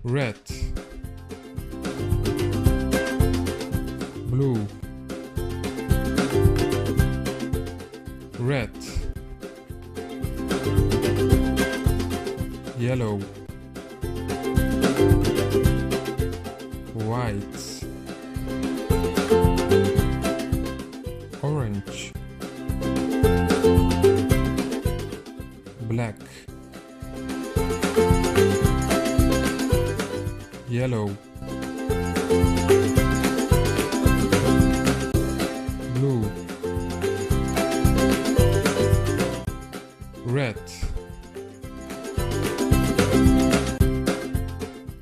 red, blue, red, yellow, white, orange, black, yellow, blue, red,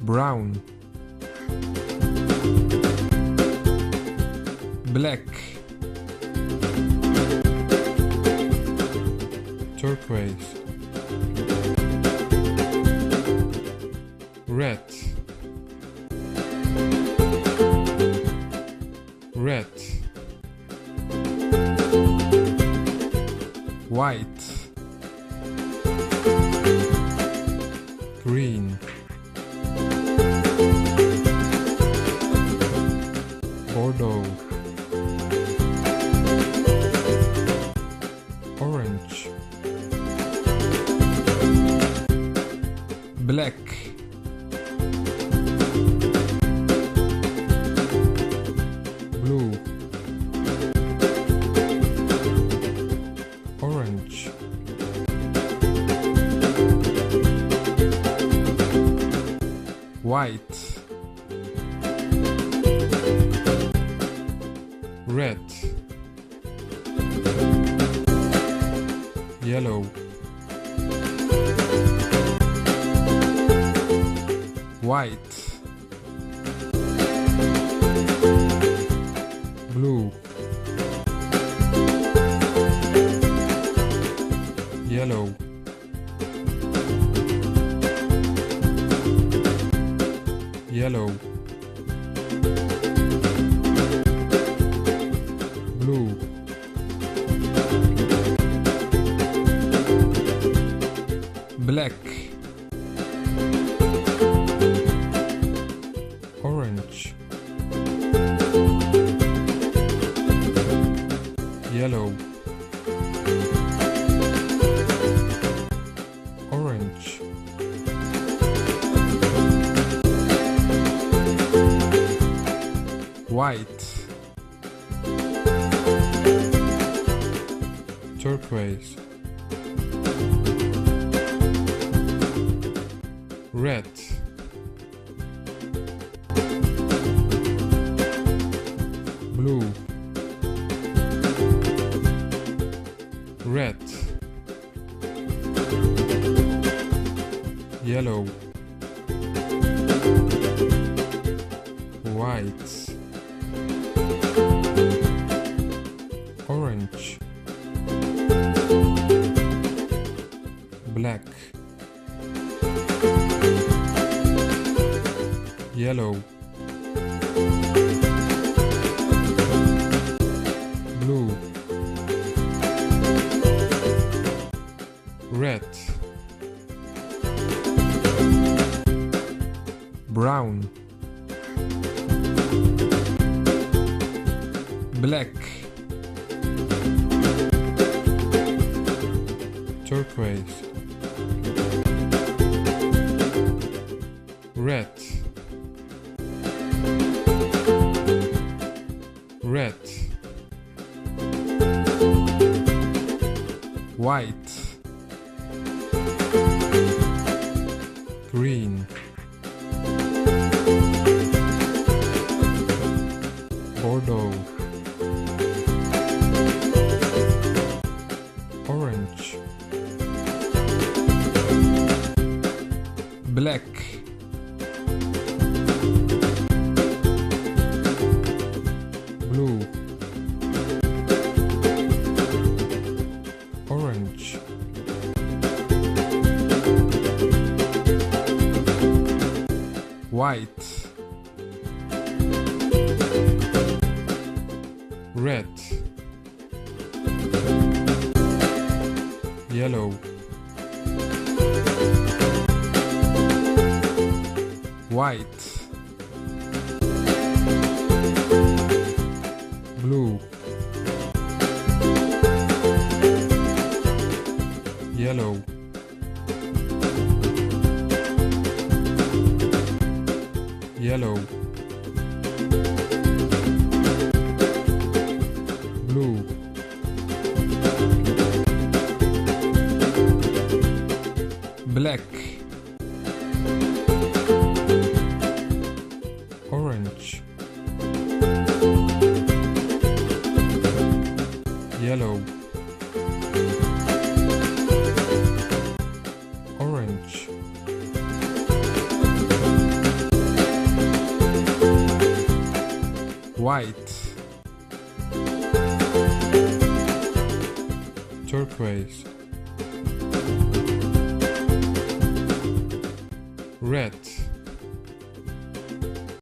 brown, black, turquoise, red, red, white, green, Bordeaux, orange, black, blue, orange, white, red, yellow, white, blue, yellow, yellow, blue, black, orange, yellow, orange, white, turquoise, red, blue, red, yellow, white, orange, black, yellow, blue, red, brown, black, turquoise, red, red, white, green, Bordeaux, orange, black, blue, orange, white, red, yellow, white, blue, yellow, yellow, blue, black, orange, yellow, orange, white, turquoise, red,